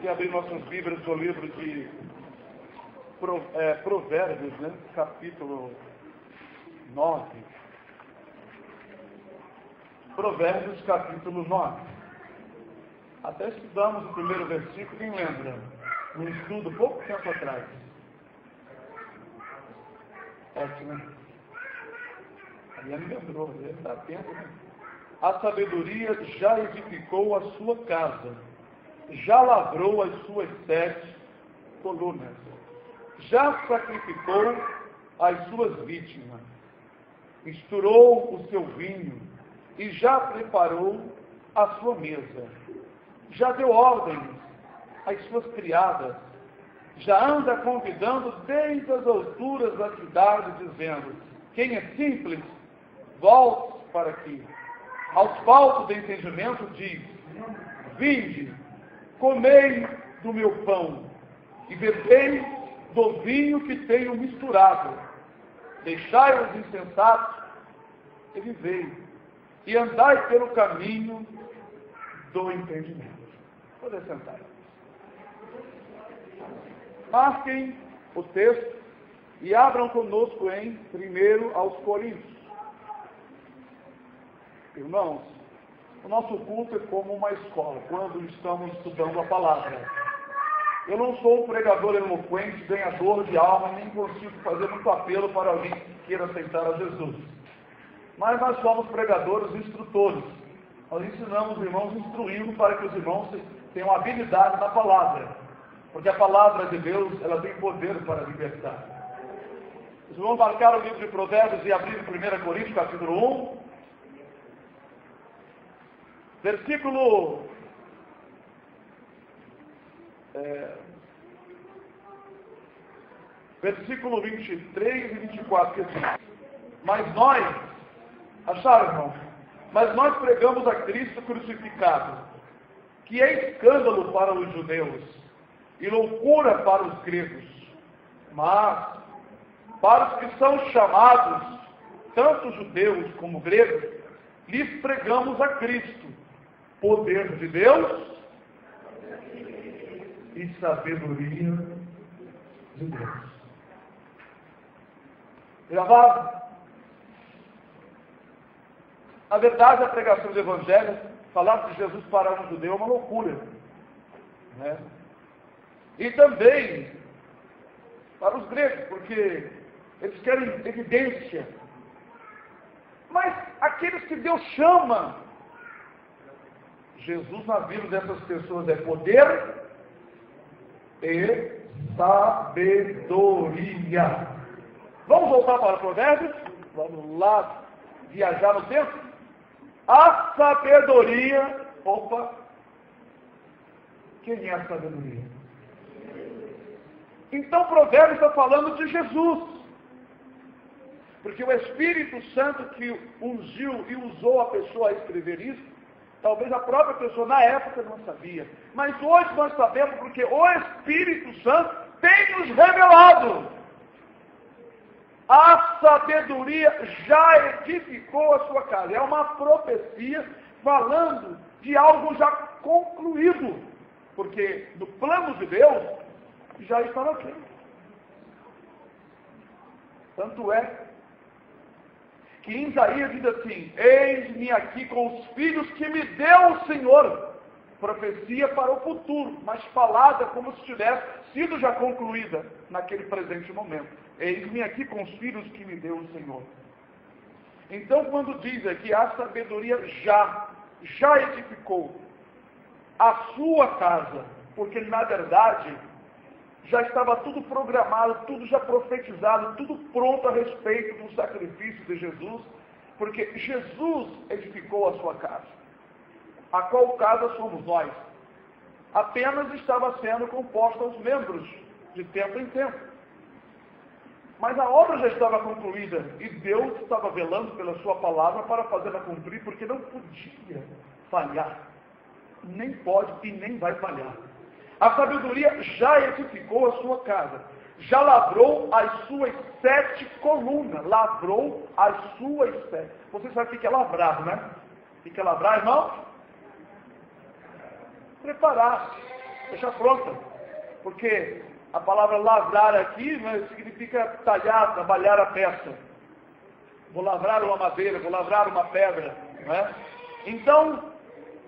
abrir nossas Bíblias no livro de Provérbios, né? Capítulo 9. Provérbios, capítulo 9. Até estudamos o primeiro versículo, quem lembra? Um estudo pouco tempo atrás. Ótimo. Aí me lembrou, dá tempo, né? A sabedoria já edificou a sua casa, já lavrou as suas 7 colunas, já sacrificou as suas vítimas, misturou o seu vinho e já preparou a sua mesa, já deu ordens às suas criadas, já anda convidando desde as alturas da cidade, dizendo: quem é simples, volte para aqui. Aos faltos de entendimento diz: vinde, comei do meu pão e bebei do vinho que tenho misturado. Deixai os insensatos e vivei, e andai pelo caminho do entendimento. Pode sentar. Marquem o texto e abram conosco em 1 aos Coríntios. Irmãos, o nosso culto é como uma escola, quando estamos estudando a palavra. Eu não sou um pregador eloquente, ganhador de alma, nem consigo fazer muito apelo para alguém que queira aceitar a Jesus. Mas nós somos pregadores instrutores. Nós ensinamos os irmãos instruindo para que os irmãos tenham habilidade na palavra. Porque a palavra de Deus, ela tem poder para libertar. Os irmãos marcaram o livro de Provérbios e abriram 1 Coríntios, capítulo 1. Versículo 23 e 24, que diz: mas nós, acharam, irmão? Mas nós pregamos a Cristo crucificado, que é escândalo para os judeus e loucura para os gregos, mas para os que são chamados, tanto judeus como gregos, lhes pregamos a Cristo, poder de Deus e sabedoria de Deus. Gravado? Na verdade, a pregação do Evangelho, falar de Jesus para um judeu é uma loucura, né? E também para os gregos, porque eles querem evidência. Mas aqueles que Deus chama, Jesus na vida dessas pessoas é poder e sabedoria. Vamos voltar para Provérbios? Vamos lá viajar no tempo? A sabedoria, quem é a sabedoria? Então Provérbios está falando de Jesus. Porque o Espírito Santo que ungiu e usou a pessoa a escrever isso, talvez a própria pessoa na época não sabia. Mas hoje nós sabemos porque o Espírito Santo tem nos revelado. A sabedoria já edificou a sua casa. É uma profecia falando de algo já concluído. Porque no plano de Deus já estava aqui. Tanto é que em Isaías diz assim: eis-me aqui com os filhos que me deu o Senhor. Profecia para o futuro, mas falada como se tivesse sido já concluída naquele presente momento. Eis-me aqui com os filhos que me deu o Senhor. Então, quando diz aqui, a sabedoria já edificou a sua casa, porque na verdade já estava tudo programado, tudo já profetizado, tudo pronto a respeito do sacrifício de Jesus, porque Jesus edificou a sua casa. A qual casa somos nós? Apenas estava sendo composta aos membros, de tempo em tempo. Mas a obra já estava concluída, e Deus estava velando pela sua palavra para fazê-la cumprir, porque não podia falhar. Nem pode e nem vai falhar. A sabedoria já edificou a sua casa, já lavrou as suas 7 colunas. Lavrou as suas 7. Você sabe o que é lavrar, né? O que é lavrar, irmão? Preparar. deixar pronta. Porque a palavra lavrar aqui, né, significa talhar, trabalhar a peça. Vou lavrar uma madeira, vou lavrar uma pedra. Né? Então,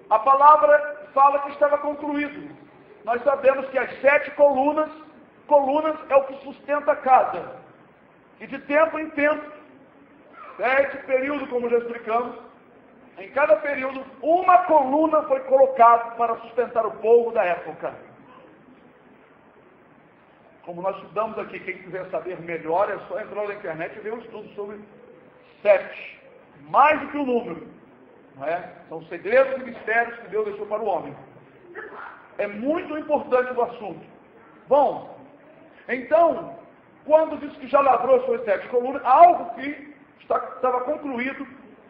a palavra fala que estava concluído. Nós sabemos que as 7 colunas é o que sustenta a casa. E de tempo em tempo, 7 períodos, como já explicamos, em cada período, uma coluna foi colocada para sustentar o povo da época. Como nós estudamos aqui, quem quiser saber melhor, é só entrar na internet e ver um estudo sobre 7. Mais do que o número. Não é? São segredos e mistérios que Deus deixou para o homem. É muito importante o assunto. Bom, então, quando diz que já lavrou suas 7 colunas, algo que estava concluído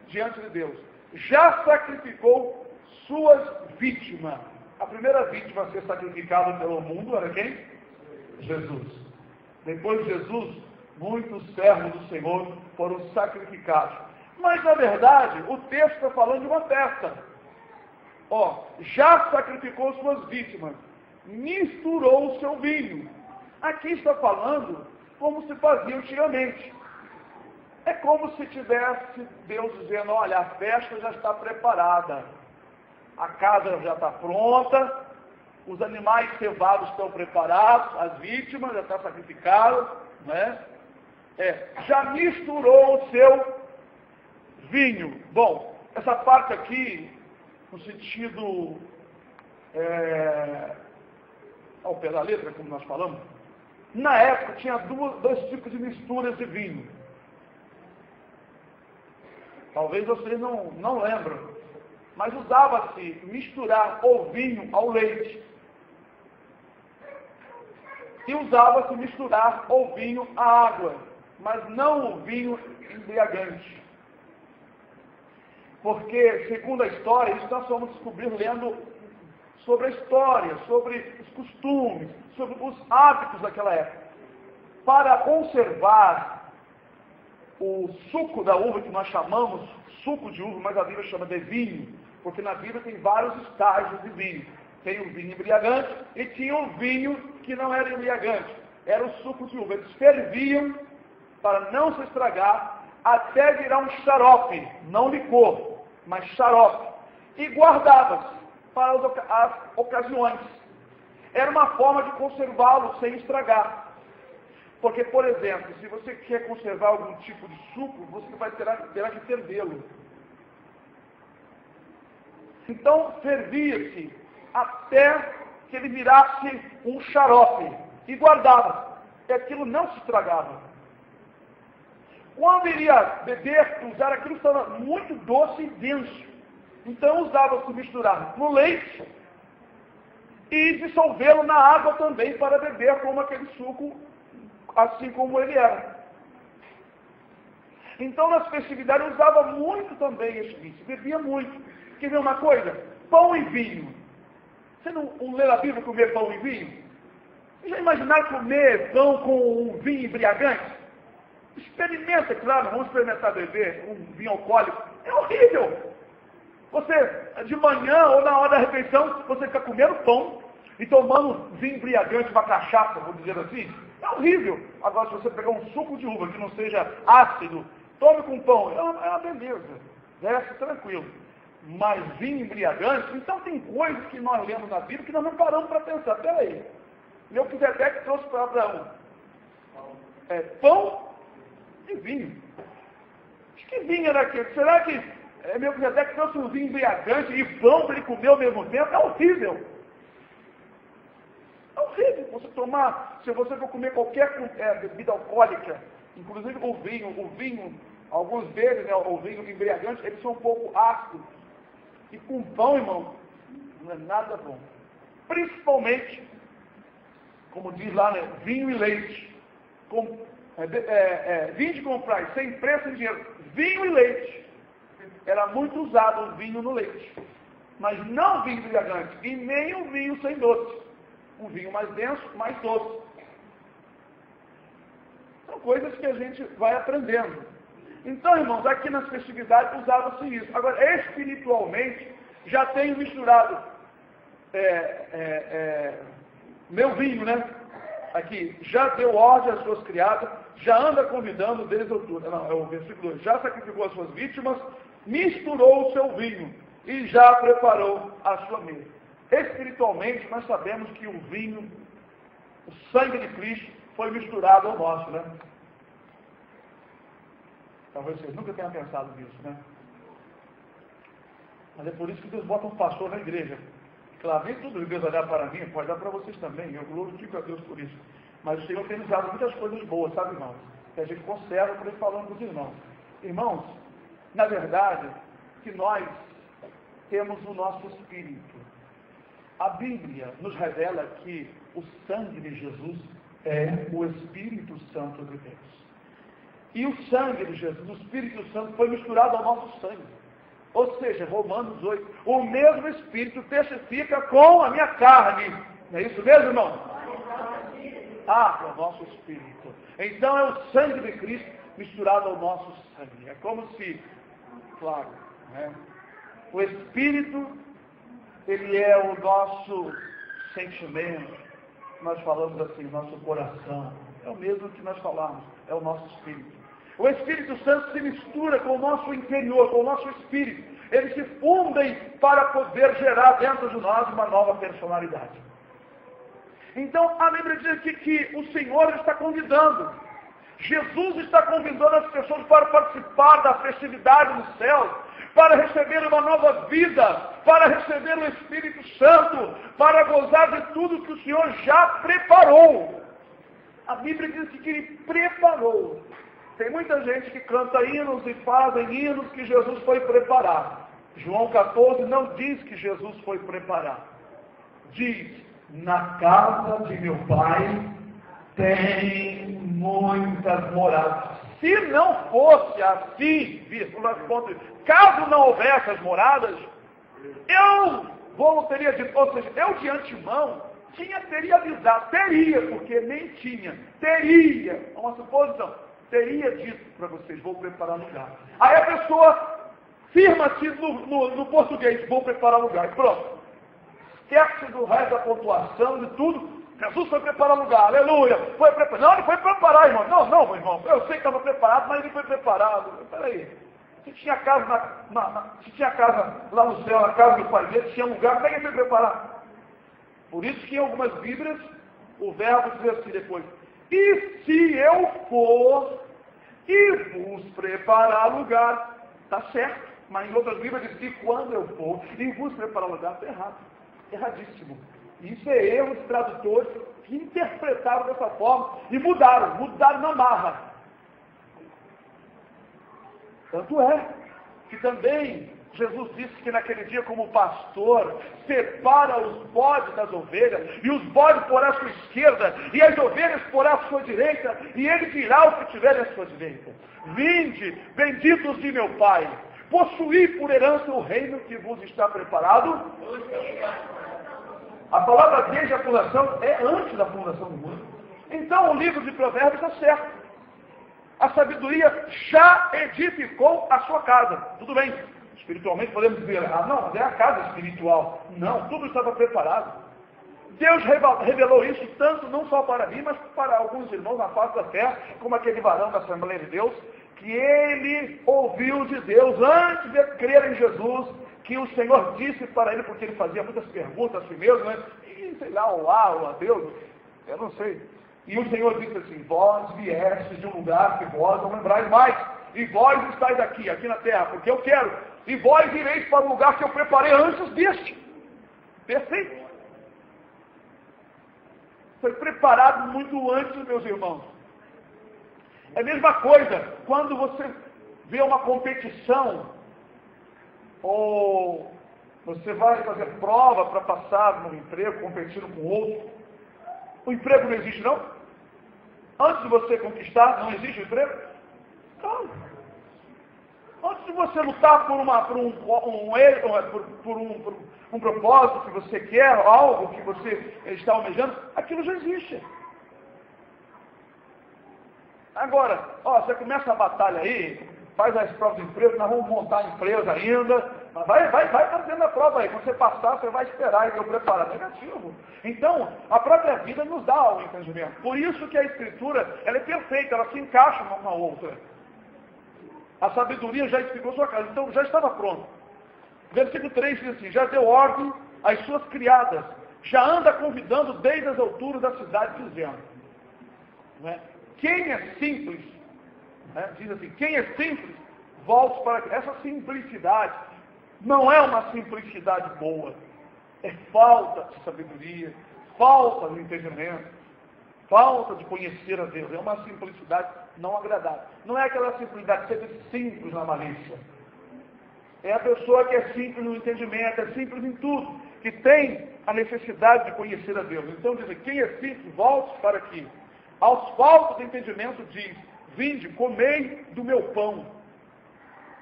diante de Deus. Já sacrificou suas vítimas. A primeira vítima a ser sacrificada pelo mundo era quem? Jesus. Depois de Jesus, muitos servos do Senhor foram sacrificados. Mas, na verdade, o texto está falando de uma festa. Já sacrificou suas vítimas, misturou o seu vinho. Aqui está falando como se fazia antigamente. É como se tivesse Deus dizendo, olha, a festa já está preparada, a casa já está pronta, os animais cevados estão preparados, as vítimas já estão sacrificadas, né? Já misturou o seu vinho. Bom, essa parte aqui, no sentido ao pé da letra, como nós falamos, na época tinha dois tipos de misturas de vinho. Talvez vocês não lembram, mas usava-se misturar o vinho ao leite. E usava-se misturar o vinho à água, mas não o vinho embriagante. Porque, segundo a história, isso nós vamos descobrir lendo sobre a história, sobre os costumes, sobre os hábitos daquela época. Para conservar o suco da uva, que nós chamamos suco de uva, mas a Bíblia chama de vinho, porque na Bíblia tem vários estágios de vinho. Tem o vinho embriagante e tinha o vinho que não era embriagante, era o suco de uva. Eles ferviam para não se estragar, até virar um xarope, não licor, mas xarope, e guardava-se para as ocasiões. Era uma forma de conservá-lo sem estragar. Porque, por exemplo, se você quer conservar algum tipo de suco, você terá que fervê-lo. Então, fervia-se até que ele virasse um xarope e guardava. E aquilo não se estragava. Quando iria beber, usar aquilo estava muito doce e denso. Então, usava-se misturar no leite e dissolvê-lo na água também para beber como aquele suco, assim como ele era. Então, nas festividades, usava muito também esse vinho, bebia muito. Quer ver uma coisa? Pão e vinho. Você não lê na Bíblia comer pão e vinho? Já imaginaram comer pão com um vinho embriagante? Experimenta, claro, vamos experimentar beber um vinho alcoólico. É horrível. Você, de manhã ou na hora da refeição, você fica comendo pão e tomando vinho embriagante, uma cachaça, vou dizer assim. É horrível. Agora, se você pegar um suco de uva que não seja ácido, tome com pão, é uma beleza. Desce tranquilo. Mas vinho embriagante, então tem coisas que nós lemos na Bíblia que nós não paramos para pensar. Peraí, Melquisedeque trouxe para Abraão pão e vinho. Mas que vinho era aquele? Será que Melquisedeque trouxe um vinho embriagante e pão para ele comer ao mesmo tempo? É horrível. É horrível você tomar, se você for comer qualquer bebida alcoólica, inclusive o vinho, alguns deles, né, o vinho embriagante, eles são um pouco ácidos. E com pão, irmão, não é nada bom. Principalmente, como diz lá, né, vinho e leite. Vinde comprar, sem preço e dinheiro, vinho e leite. Era muito usado o vinho no leite. Mas não vinho embriagante, e nem o vinho sem doce. Um vinho mais denso, mais doce. São coisas que a gente vai aprendendo. Então, irmãos, aqui nas festividades usava-se isso. Agora, espiritualmente, já tenho misturado meu vinho, né? Aqui, já deu ordem às suas criadas, já anda convidando desde outubro. Não, é o versículo 2. Já sacrificou as suas vítimas, misturou o seu vinho e já preparou a sua mesa. Espiritualmente, nós sabemos que o vinho, o sangue de Cristo, foi misturado ao nosso, né? Talvez vocês nunca tenham pensado nisso, né? Mas é por isso que Deus bota um pastor na igreja. Claro, nem tudo que Deus vai dar para mim, pode dar para vocês também. Eu glorifico a Deus por isso. Mas o Senhor tem nos dado muitas coisas boas, sabe, irmãos? Que a gente conserva por ele falando com os irmãos. Irmãos, na verdade, que nós temos o nosso espírito. A Bíblia nos revela que o sangue de Jesus é o Espírito Santo de Deus. E o sangue de Jesus, o Espírito Santo, foi misturado ao nosso sangue. Ou seja, Romanos 8, o mesmo Espírito testifica com a minha carne. Não é isso mesmo, irmão? É o nosso Espírito. Então é o sangue de Cristo misturado ao nosso sangue. É como se, claro, né? O Espírito, ele é o nosso sentimento. Nós falamos assim, nosso coração. É o mesmo que nós falamos, é o nosso Espírito. O Espírito Santo se mistura com o nosso interior, com o nosso espírito. Eles se fundem para poder gerar dentro de nós uma nova personalidade. Então, a Bíblia diz aqui que o Senhor está convidando. Jesus está convidando as pessoas para participar da festividade no céu, para receber uma nova vida, para receber o Espírito Santo, para gozar de tudo que o Senhor já preparou. A Bíblia diz que Ele preparou. Tem muita gente que canta hinos e fazem hinos que Jesus foi preparar. João 14 não diz que Jesus foi preparar. Diz, na casa de meu Pai tem muitas moradas. Se não fosse assim, caso não houvesse as moradas, eu teria dito, ou seja, eu de antemão, teria avisado, porque nem tinha, teria, uma suposição, teria dito para vocês, vou preparar lugar. Aí a pessoa firma-se no português, vou preparar lugar, e pronto. Esquece do resto da pontuação, de tudo. Jesus foi preparar lugar, aleluia. Foi preparar. Não, ele foi preparar, irmão. Não, meu irmão. Eu sei que estava preparado, mas ele foi preparado. Peraí. Se tinha casa lá no céu, na casa do Pai dele, tinha lugar, como é que ele foi preparar? Por isso que em algumas Bíblias, o verbo diz assim depois. E se eu for e vos preparar lugar, está certo. Mas em outras Bíblias diz, e quando eu for e vos preparar lugar, está errado. Erradíssimo. Isso é erro de tradutores que interpretaram dessa forma e mudaram na marra. Tanto é que também Jesus disse que naquele dia, como pastor, separa os bodes das ovelhas, e os bodes porá à sua esquerda, e as ovelhas porá à sua direita, e ele dirá ao que tiver à sua direita: Vinde, benditos de meu Pai, possuí por herança o reino que vos está preparado. A palavra desde a fundação é antes da fundação do mundo. Então o livro de Provérbios está certo. A sabedoria já edificou a sua casa. Tudo bem. Espiritualmente podemos dizer, não, mas é a casa espiritual. Não, tudo estava preparado. Deus revelou isso tanto não só para mim, mas para alguns irmãos na face da terra, como aquele varão da Assembleia de Deus, que ele ouviu de Deus antes de crer em Jesus, que o Senhor disse para ele, porque ele fazia muitas perguntas a si mesmo, né? E sei lá, ou a Deus, eu não sei. E o Senhor disse assim: vós viestes de um lugar que vós não lembrais mais, e vós estáis aqui na terra, porque eu quero, e vós ireis para o lugar que eu preparei antes deste. Perfeito. Foi preparado muito antes, meus irmãos. É a mesma coisa, quando você vê uma competição, ou você vai fazer prova para passar no emprego, competindo com outro. O emprego não existe, não? Antes de você conquistar, não existe o emprego? Não. Antes de você lutar por um propósito que você quer, algo que você está almejando, aquilo já existe. Agora, você começa a batalha aí, faz as provas de emprego, nós vamos montar a empresa ainda, Vai fazendo a prova aí. Quando você passar, você vai esperar e eu preparar. Negativo. Então, a própria vida nos dá o entendimento. Por isso que a Escritura, ela é perfeita, ela se encaixa uma com a outra. A sabedoria já explicou sua casa, então já estava pronto. Versículo 3 diz assim: já deu ordem às suas criadas, já anda convidando desde as alturas da cidade, dizendo, né? Quem é simples, né? Diz assim, quem é simples, volte para essa simplicidade. Não é uma simplicidade boa, é falta de sabedoria, falta de entendimento, falta de conhecer a Deus. É uma simplicidade não agradável. Não é aquela simplicidade que seja simples na malícia. É a pessoa que é simples no entendimento, é simples em tudo, que tem a necessidade de conhecer a Deus. Então diz, quem é simples, volte para aqui. Aos faltos de entendimento diz, vinde, comei do meu pão.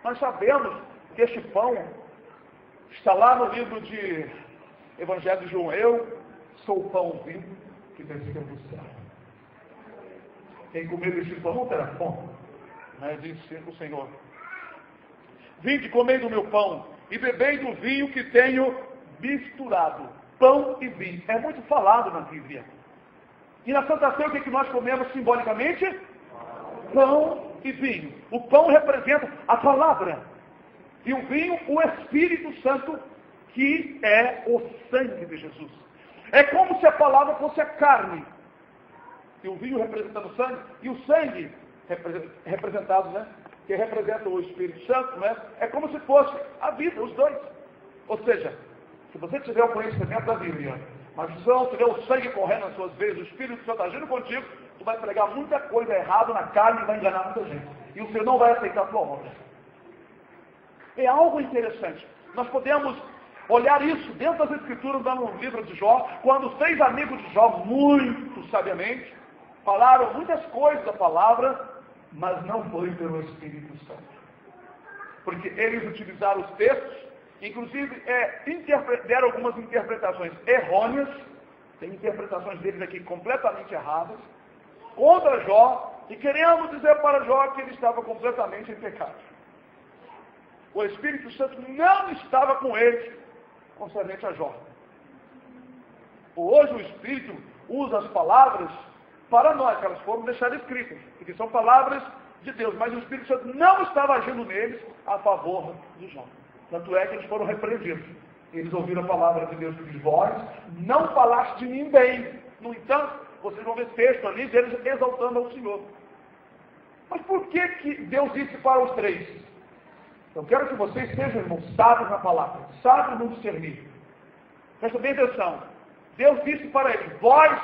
Nós sabemos que este pão está lá no livro de Evangelho de João. Eu sou o pão vivo que desceu do céu. Quem comer este pão não terá fome, né? Diz o Senhor. Vinde, comei do meu pão e bebei do vinho que tenho misturado. Pão e vinho. É muito falado na Bíblia. E na Santa Ceia, o que nós comemos simbolicamente? Pão e vinho. O pão representa a palavra. E o vinho, o Espírito Santo, que é o sangue de Jesus. É como se a palavra fosse a carne. E o vinho representando o sangue. E o sangue representado, né? Que representa o Espírito Santo, né? É como se fosse a vida, os dois. Ou seja, se você tiver o conhecimento da Bíblia, mas se não tiver o sangue correndo nas suas veias, o Espírito Santo agindo contigo, tu vai pregar muita coisa errada na carne e vai enganar muita gente. E o Senhor não vai aceitar a tua obra. É algo interessante. Nós podemos olhar isso dentro das Escrituras, lá no livro de Jó, quando os 3 amigos de Jó, muito sabiamente, falaram muitas coisas da palavra, mas não foi pelo Espírito Santo. Porque eles utilizaram os textos, inclusive deram algumas interpretações errôneas, tem interpretações deles aqui completamente erradas, contra Jó, e queremos dizer para Jó que ele estava completamente em pecado. O Espírito Santo não estava com eles, concernente a Jó. Hoje o Espírito usa as palavras para nós, que elas foram deixadas escritas, porque são palavras de Deus, mas o Espírito Santo não estava agindo neles a favor de Jó. Tanto é que eles foram repreendidos. Eles ouviram a palavra de Deus que diz, vós não falaste de mim bem. No entanto, vocês vão ver texto ali deles exaltando ao Senhor. Mas por que Deus disse para os 3? Eu quero que vocês sejam, irmãos, sábios na palavra, sábios no discernir. Presta bem atenção. Deus disse para eles, vós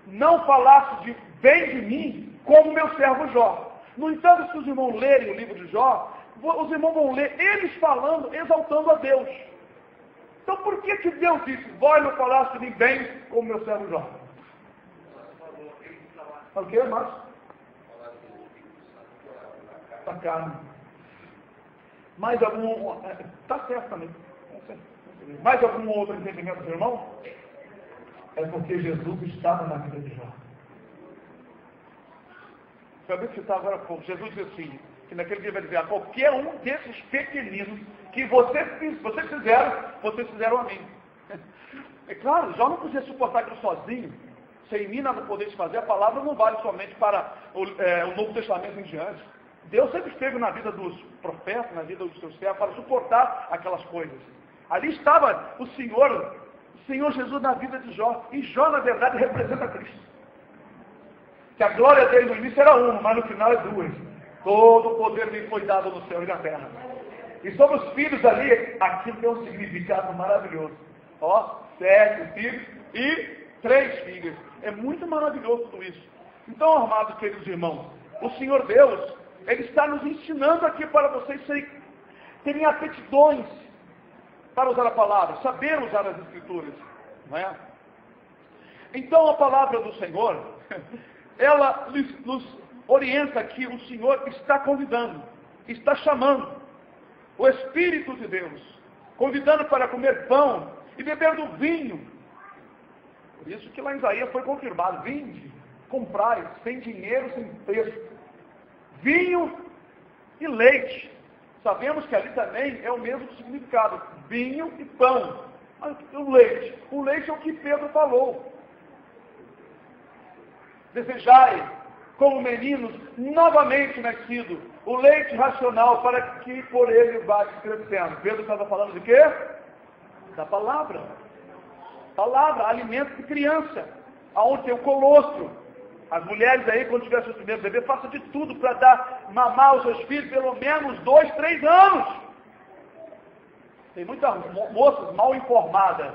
não falaste bem de mim como meu servo Jó. No entanto, se os irmãos lerem o livro de Jó, os irmãos vão ler eles falando, exaltando a Deus. Então por que Deus disse, vós não falaste de mim bem como meu servo Jó? O que, Márcio? Da carne. Mais algum... Está certo também. Mais algum outro entendimento do irmão? É porque Jesus estava na vida de Jó. Acabei de citar agora há pouco. Jesus disse assim, que naquele dia vai dizer, a qualquer um desses pequeninos que vocês fizeram a mim. É claro, Jó não podia suportar aquilo sozinho. Sem mim nada podeis fazer. A palavra não vale somente para o Novo Testamento em diante. Deus sempre esteve na vida dos profetas, na vida dos seus servos, para suportar aquelas coisas. Ali estava o Senhor Jesus na vida de Jó. E Jó, na verdade, representa Cristo. Que a glória dele no início era uma, mas no final é 2. Todo o poder lhe foi dado no céu e na terra. E sobre os filhos ali, aquilo tem um significado maravilhoso. 7 filhos e 3 filhas. É muito maravilhoso tudo isso. Então, amados queridos irmãos, o Senhor Deus, Ele está nos ensinando aqui para vocês terem aptidões para usar a palavra, saber usar as Escrituras. Não é? Então, a palavra do Senhor, ela nos orienta que o Senhor está convidando, está chamando o Espírito de Deus, convidando para comer pão e beber do vinho. Por isso que lá em Isaías foi confirmado, vinde, comprai, sem dinheiro, sem preço, vinho e leite, Sabemos que ali também é o mesmo significado, vinho e pão. Mas o leite é o que Pedro falou. Desejai, como meninos, novamente nascido, o leite racional para que por ele vá crescendo. Pedro estava falando de quê? Da palavra. Palavra, alimento de criança. Aonde tem o colostro. As mulheres aí, quando tiver seu primeiro bebê, façam de tudo para dar mamar aos seus filhos pelo menos 2, 3 anos. Tem muitas moças mal informadas,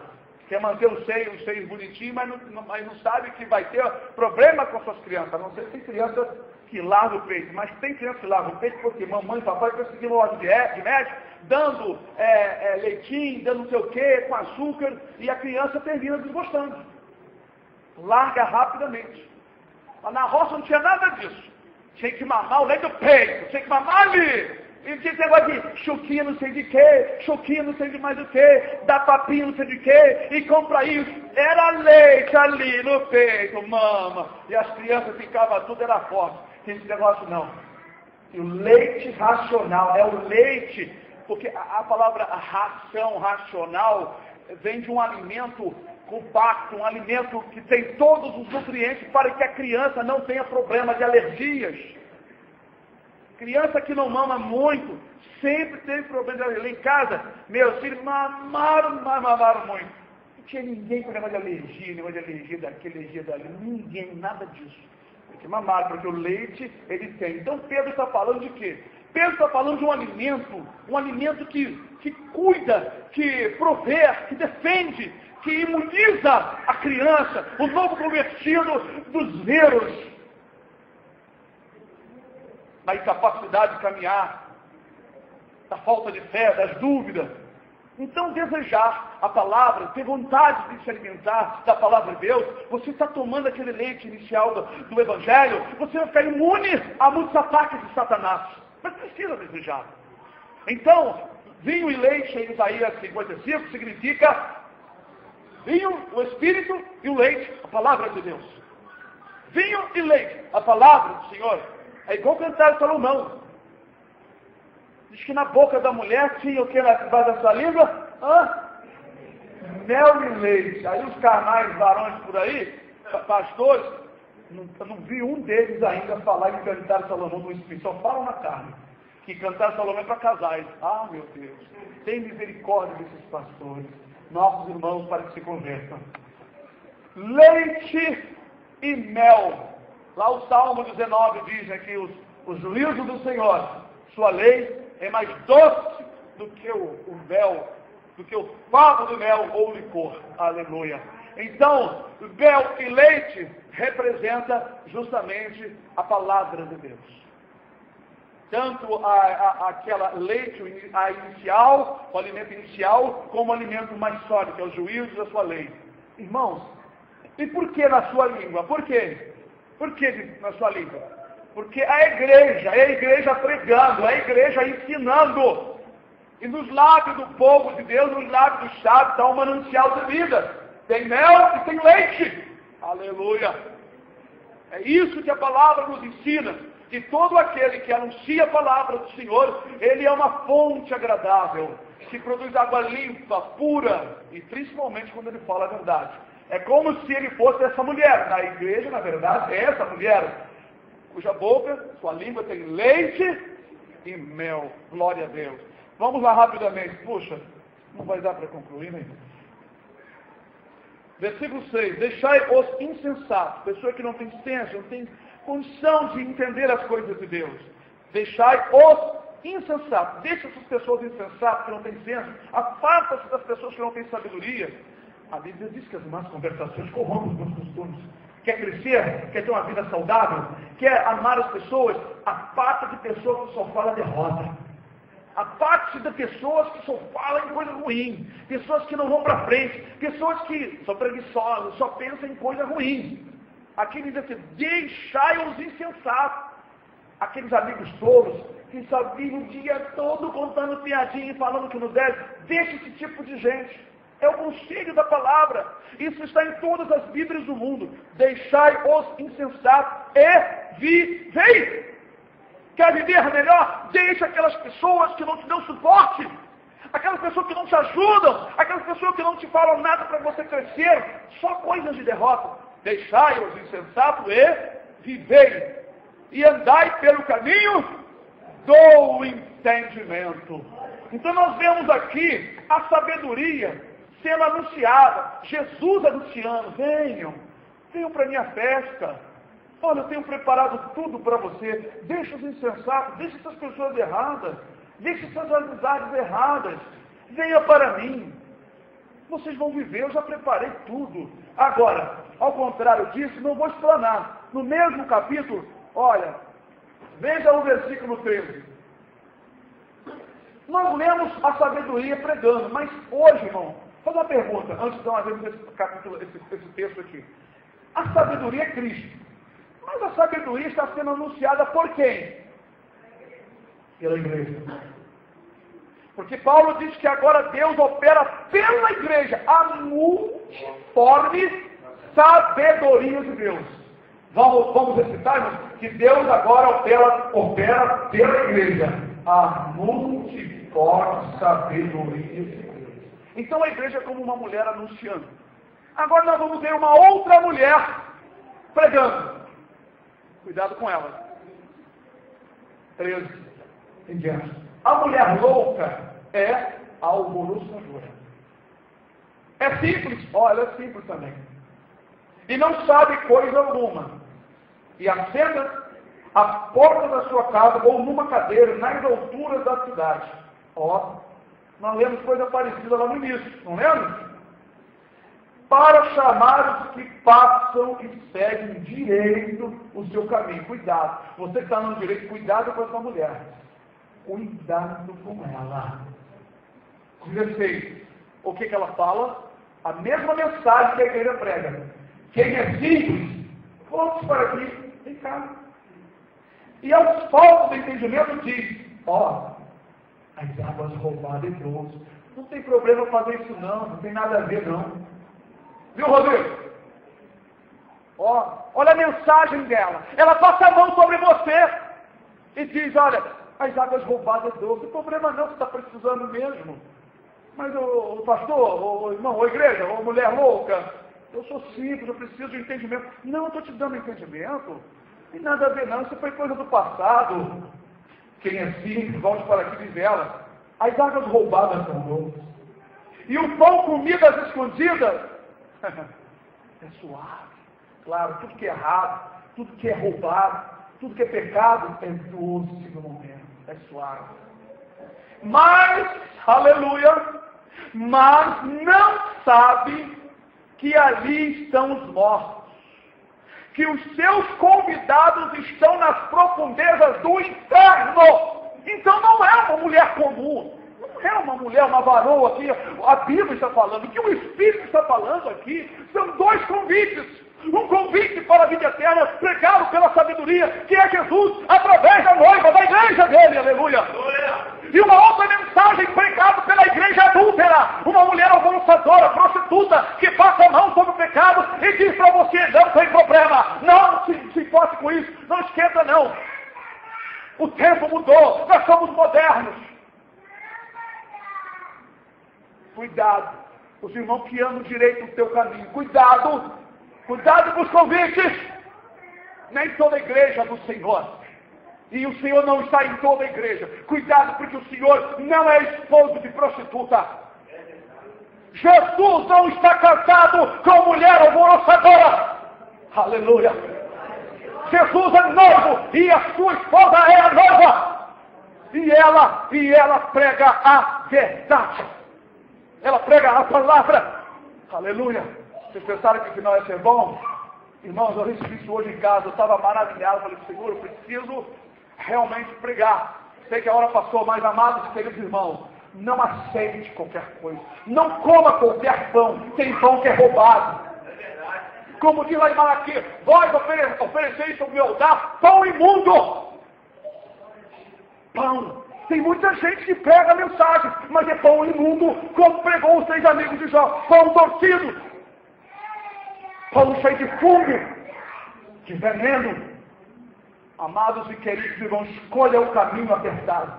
quer manter os seios bonitinhos, mas não sabe que vai ter problema com suas crianças. A não ser que tem criança que larga o peito, mas tem criança que larga o peito porque mamãe e papai conseguiram loja de médico, dando leitinho, dando não sei o que, com açúcar, e a criança termina desgostando. Larga rapidamente. Mas na roça não tinha nada disso. Tinha que mamar o leite do peito, tinha que mamar ali. E tinha esse negócio de choquinha não sei de que, choquinha não sei de mais do que, dá papinho não sei de que, e compra isso. Era leite ali no peito, mama. E as crianças ficavam tudo, era forte. Tem esse negócio não. E o leite racional, é o leite, porque a palavra ração, racional, vem de um alimento compacto, um alimento que tem todos os nutrientes para que a criança não tenha problema de alergias. Criança que não mama muito, sempre teve problema de alergia. Em casa, meus filhos mamaram muito. Não tinha ninguém com negócio de alergia daqui, alergia dali. Ninguém, nada disso. Porque mamaram, porque o leite ele tem. Então Pedro está falando de quê? Pedro está falando de um alimento que cuida, que provê, que defende, que imuniza a criança, o novo convertido dos vírus, da incapacidade de caminhar, da falta de fé, das dúvidas. Então, desejar a palavra, ter vontade de se alimentar da palavra de Deus, você está tomando aquele leite inicial do Evangelho, você vai ficar imune a muitos ataques de Satanás. Mas precisa desejar. Então, vinho e leite em Isaías 55 significa vinho, o Espírito, e o leite, a palavra de Deus. Vinho e leite, a palavra do Senhor. É igual cantar de Salomão. Diz que na boca da mulher tinha o que debaixo da sua língua? Mel e leite. Aí os carnais varões por aí, pastores, não vi um deles ainda falar em cantar Salomão no Espírito. Só falam na carne. Que cantar Salomão é para casais. Ah, meu Deus. Tem misericórdia desses pastores. Nossos irmãos para que se convertam. Leite e mel. Lá o Salmo 19 diz aqui, os juízos do Senhor, sua lei é mais doce do que o mel, do que o favo do mel ou licor. Aleluia. Então, mel e leite representa justamente a palavra de Deus. Tanto aquela leite inicial, o alimento inicial, como o alimento mais sólido, que é o juízo da sua lei. Irmãos, e por que na sua língua? Por quê? Por que na sua língua? Porque é a igreja pregando, é a igreja ensinando. E nos lábios do povo de Deus, nos lábios dos sábios, está um manancial de vida. Tem mel e tem leite. Aleluia. É isso que a palavra nos ensina. Que todo aquele que anuncia a palavra do Senhor, ele é uma fonte agradável, que produz água limpa, pura, e principalmente quando ele fala a verdade. É como se ele fosse essa mulher. Na igreja, na verdade, é essa mulher, cuja boca, sua língua tem leite e mel. Glória a Deus. Vamos lá rapidamente. Puxa, não vai dar para concluir, né? Versículo 6. Deixai os insensatos, pessoa que não tem senso, não tem condição de entender as coisas de Deus. Deixai os insensatos. Deixa essas pessoas insensatas que não têm senso. Afasta-se das pessoas que não têm sabedoria. A Bíblia diz que as más conversações corrompem os bons costumes. Quer crescer? Quer ter uma vida saudável? Quer amar as pessoas? Aparta de pessoas que só falam derrota. Aparte-se de pessoas que só falam em coisa ruim. Pessoas que não vão para frente. Pessoas que são preguiçosas, só pensam em coisa ruim. Aqui diz assim, deixai os insensatos. Aqueles amigos tolos que só vivem o dia todo contando piadinha e falando que não deve. Deixa esse tipo de gente. É o conselho da palavra. Isso está em todas as Bíblias do mundo. Deixai os insensatos e vivei. Quer viver melhor? Deixa aquelas pessoas que não te dão suporte, aquelas pessoas que não te ajudam, aquelas pessoas que não te falam nada para você crescer, só coisas de derrota. Deixai os insensatos e vivei, e andai pelo caminho do entendimento. Então nós vemos aqui a sabedoria sendo anunciada, Jesus anunciando: venham para minha festa. Olha, eu tenho preparado tudo para você. Deixa os insensatos, deixa essas pessoas erradas, deixa essas amizades erradas. Venha para mim. Vocês vão viver, eu já preparei tudo. Agora, ao contrário disso, não vou explanar. No mesmo capítulo, olha, veja o versículo 13. Nós lemos a sabedoria pregando, mas hoje, irmão, vou fazer uma pergunta, antes de nós vermos esse capítulo, esse texto aqui. A sabedoria é Cristo. Mas a sabedoria está sendo anunciada por quem? Pela igreja. Porque Paulo diz que agora Deus opera pela igreja a multiforme sabedoria de Deus. Vamos recitar, irmãos? Que Deus agora opera pela igreja a multiforme sabedoria de Deus. Então a igreja é como uma mulher anunciando. Agora nós vamos ver uma outra mulher pregando. Cuidado com ela. 13 em diante. A mulher louca é alvoroçadora. É simples? Olha, é simples também. E não sabe coisa alguma. E assenta à porta da sua casa ou numa cadeira nas alturas da cidade. Ó, nós lemos coisa parecida lá no início, não lemos? Para chamar os que passam e seguem direito o seu caminho. Cuidado. Você que está no direito, cuidado com essa mulher. Cuidado com ela. 16. O que ela fala? A mesma mensagem que a igreja prega. Quem é simples, volte para aqui, vem cá. E aos falsos do entendimento diz: ó, as águas roubadas e trouxe. Não tem problema fazer isso não tem nada a ver não. Viu, Rodrigo? Ó, olha a mensagem dela. Ela passa a mão sobre você e diz: olha, as águas roubadas é doce. Não tem problema não, você está precisando mesmo. Mas o pastor, o irmão, a igreja, a mulher louca, eu sou simples, eu preciso de entendimento. Não, eu estou te dando entendimento. Não tem nada a ver não, isso foi coisa do passado. Quem é simples, volte para aqui e diz ela: as águas roubadas são doces. E o pão comido às escondidas é suave. Claro, tudo que é errado, tudo que é roubado, tudo que é pecado é doce no momento, é suave. Mas, aleluia, mas não sabe que ali estão os mortos, que os seus convidados estão nas profundezas do inferno. Então não é uma mulher comum. Não é uma mulher, uma varoa aqui. A Bíblia está falando, que o Espírito está falando aqui. São dois convites. Um convite para a vida eterna, pregado pela sabedoria, que é Jesus, através da noiva, da igreja dele, aleluia. E uma outra mensagem pregada pela igreja adúltera, uma mulher alvoroçadora, prostituta, que passa a mão sobre o pecado e diz para você: não tem problema, não se importe com isso, não esquenta não. O tempo mudou, nós somos modernos. Cuidado, os irmãos que andam direito no teu caminho, cuidado com os convites. Nem toda a igreja do Senhor. E o Senhor não está em toda a igreja. Cuidado, porque o Senhor não é esposo de prostituta. Jesus não está casado com mulher alvoroçadora. Aleluia. Jesus é noivo e a sua esposa é a noiva. E ela prega a verdade. Ela prega a palavra. Aleluia. Vocês pensaram que o final ia ser bom? Irmãos, eu recebi isso hoje em casa. Eu estava maravilhado. Falei: Senhor, eu preciso realmente pregar. Sei que a hora passou, mas amados e queridos irmãos, não aceite qualquer coisa. Não coma qualquer pão. Tem pão que é roubado. Como diz lá em Malaquias: vós ofereceis sobre o meu altar pão imundo. Pão. Tem muita gente que pega a mensagem, mas é pão imundo, como pregou os 3 amigos de Jó. Pão torcido. Pão cheio de fungo, de veneno. Amados e queridos irmãos, escolha o caminho apertado.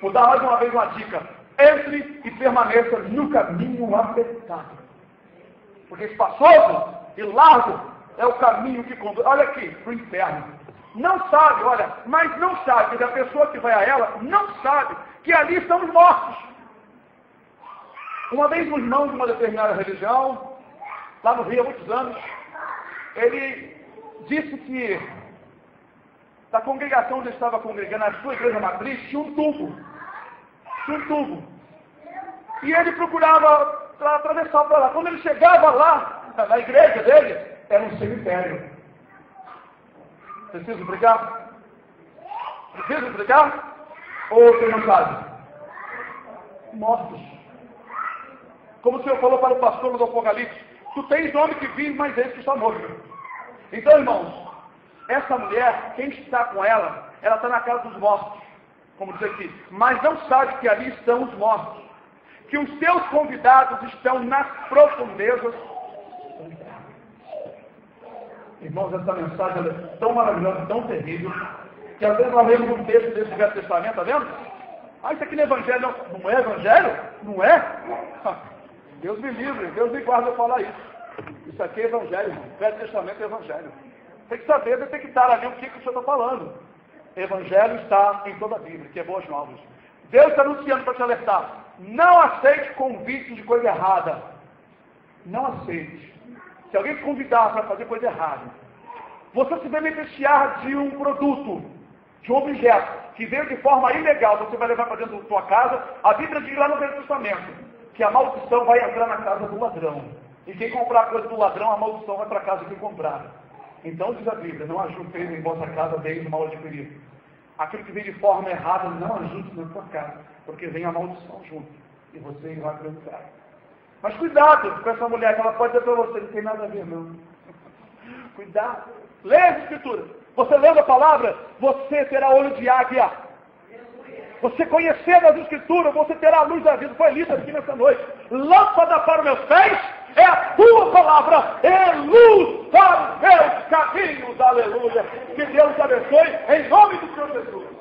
Vou dar mais uma vez uma dica. Entre e permaneça no caminho apertado. Porque espaçoso e largo é o caminho que conduz, olha aqui, para o inferno. Não sabe, olha, mas não sabe, que a pessoa que vai a ela não sabe que ali estamos mortos. Uma vez um irmão de uma determinada religião, lá no Rio há muitos anos, ele disse que da congregação onde ele estava congregando, a sua igreja matriz, tinha um tubo. E ele procurava atravessar para lá. Quando ele chegava lá, na igreja dele, era um cemitério. Preciso explicar? Preciso explicar? Ou você não sabe? Mortos. Como o Senhor falou para o pastor do Apocalipse, tu tens nome que vive, mas esse está morto. Então, irmãos, essa mulher, quem está com ela, ela está na casa dos mortos, como diz aqui, mas não sabe que ali estão os mortos, que os seus convidados estão nas profundezas. Irmãos, essa mensagem ela é tão maravilhosa, tão terrível, que às vezes nós lemos um texto desse Velho Testamento, está vendo? Ah, isso aqui não é evangelho, não é evangelho? Não é? Deus me livre, Deus me guarda eu falar isso. Isso aqui é evangelho, irmão. Velho Testamento é evangelho. Tem que saber, tem que estar ali o que o Senhor está falando. Evangelho está em toda a Bíblia, que é boas novas. Deus está anunciando para te alertar. Não aceite convite de coisa errada. Não aceite. Se alguém te convidar para fazer coisa errada, você se beneficiar de um produto, de um objeto, que veio de forma ilegal, você vai levar para dentro da sua casa, a Bíblia diz lá no Velho Testamento, que a maldição vai entrar na casa do ladrão. E quem comprar a coisa do ladrão, a maldição vai para a casa de quem comprar. Então diz a Bíblia, não ajunteis em vossa casa bens do mal adquirido. Aquilo que vem de forma errada, não ajunte na sua casa, porque vem a maldição junto. E você vai para o inferno. Mas cuidado com essa mulher, que ela pode dizer para você, não tem nada a ver, não. Cuidado. Leia as Escrituras. Você lendo a palavra, você terá olho de águia. Você conhecendo as Escrituras, você terá a luz da vida. Foi lido aqui nessa noite. Lâmpada para os meus pés é a tua palavra, é luz para os meus caminhos. Aleluia. Que Deus te abençoe em nome do Senhor Jesus.